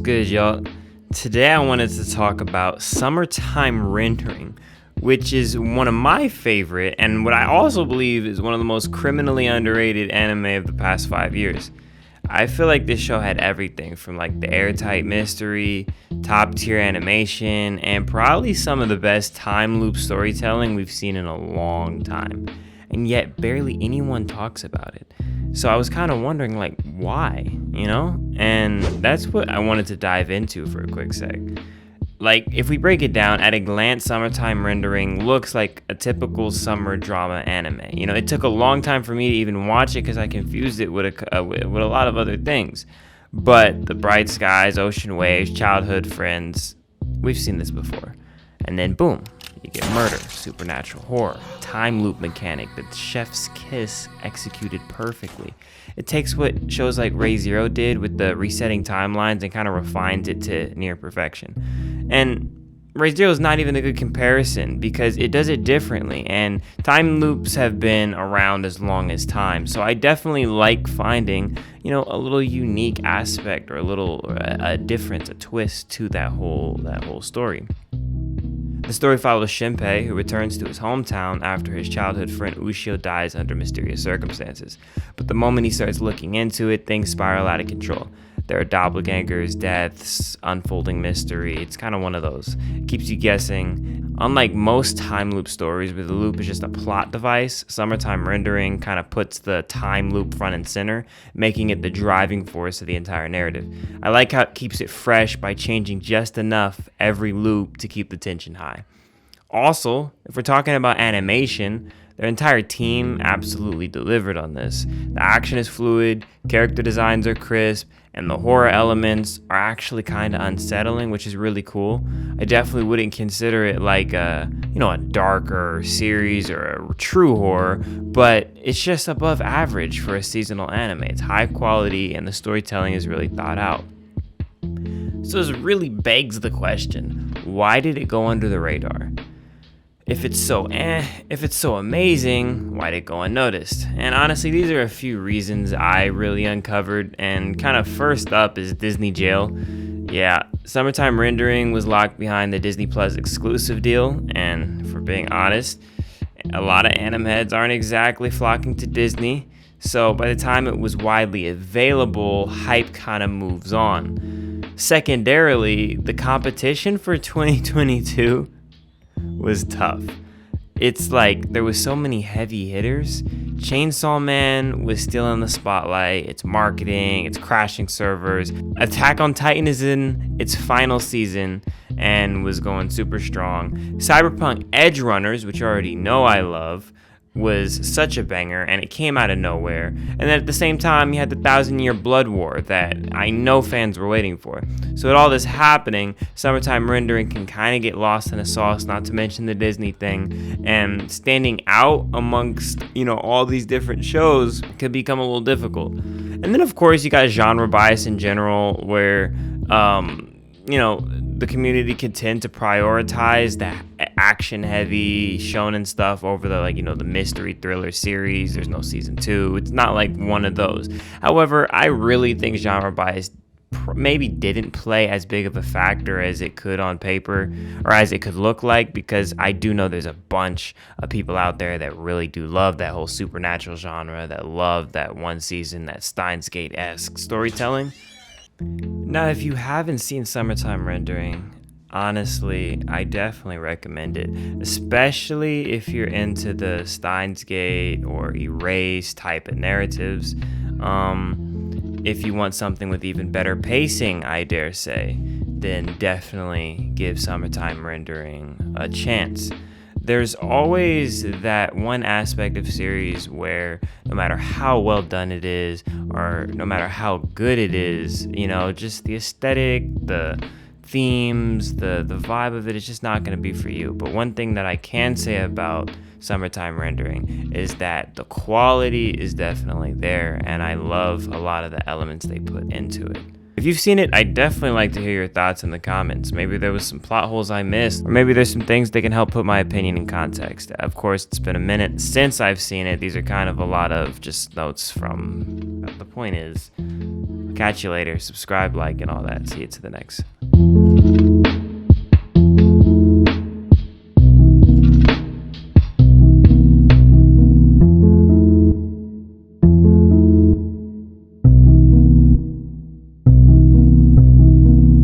What's good, y'all? Today I wanted to talk about summertime rendering, which is one of my favorite and what I also believe is one of the most criminally underrated anime of the past 5 years. I feel like this show had everything from like the airtight mystery, top tier animation, and probably some of the best time loop storytelling we've seen in a long time. And yet barely anyone talks about it. So I was kind of wondering like why, And that's what I wanted to dive into for a quick sec. Like, if we break it down, at a glance, summertime rendering looks like a typical summer drama anime. It took a long time for me to even watch it because I confused it with a lot of other things. But the bright skies, ocean waves, childhood friends, we've seen this before. And then boom, you get murder, supernatural horror, time loop mechanic, the chef's kiss executed perfectly. It takes what shows like Re:Zero did with the resetting timelines and kind of refines it to near perfection. And Re:Zero is not even a good comparison because it does it differently, and time loops have been around as long as time. So I definitely like finding, a little unique aspect or a difference, a twist to that whole story. The story follows Shinpei, who returns to his hometown after his childhood friend Ushio dies under mysterious circumstances. But the moment he starts looking into it, things spiral out of control. There are doppelgangers, deaths, unfolding mystery. It's kind of one of those. It keeps you guessing. Unlike most time loop stories where the loop is just a plot device, summertime rendering kind of puts the time loop front and center, making it the driving force of the entire narrative. I like how it keeps it fresh by changing just enough every loop to keep the tension high. Also, if we're talking about animation, their entire team absolutely delivered on this. The action is fluid, character designs are crisp, and the horror elements are actually kind of unsettling, which is really cool. I definitely wouldn't consider it like a darker series or a true horror, but it's just above average for a seasonal anime. It's high quality and the storytelling is really thought out. So this really begs the question, why did it go under the radar? If it's so amazing, why'd it go unnoticed? And honestly, these are a few reasons I really uncovered, and kind of first up is Disney jail. Yeah, summertime rendering was locked behind the Disney Plus exclusive deal, and if we're being honest, a lot of anime heads aren't exactly flocking to Disney, so by the time it was widely available, hype kind of moves on. Secondarily, the competition for 2022 was tough. It's like there was so many heavy hitters. Chainsaw Man was still in the spotlight. It's marketing, it's crashing servers. Attack on Titan is in its final season and was going super strong. Cyberpunk Edge Runners, which you already know I love, was such a banger, and it came out of nowhere. And then at the same time, you had the 1,000-Year Blood War that I know fans were waiting for. So with all this happening, summertime rendering can kind of get lost in the sauce, not to mention the Disney thing, and standing out amongst, all these different shows could become a little difficult. And then of course you got genre bias in general, where the community could tend to prioritize the action-heavy shonen stuff over the mystery thriller series. There's no season 2. It's not like one of those. However, I really think genre bias maybe didn't play as big of a factor as it could on paper, or as it could look like, because I do know there's a bunch of people out there that really do love that whole supernatural genre, that love that one season, that Steins Gate-esque storytelling. Now, if you haven't seen summertime rendering, honestly, I definitely recommend it, especially if you're into the Steins Gate or Erase type of narratives. If you want something with even better pacing, I dare say, then definitely give summertime rendering a chance. There's always that one aspect of series where no matter how well done it is, or no matter how good it is, just the aesthetic, the themes, the vibe of it is just not going to be for you. But one thing that I can say about summertime rendering is that the quality is definitely there, and I love a lot of the elements they put into it. If you've seen it, I'd definitely like to hear your thoughts in the comments. Maybe there was some plot holes I missed, or maybe there's some things that can help put my opinion in context. Of course, it's been a minute since I've seen it. These are kind of a lot of just notes from... The point is, Catch you later. Subscribe, like, and all that. See you to the next.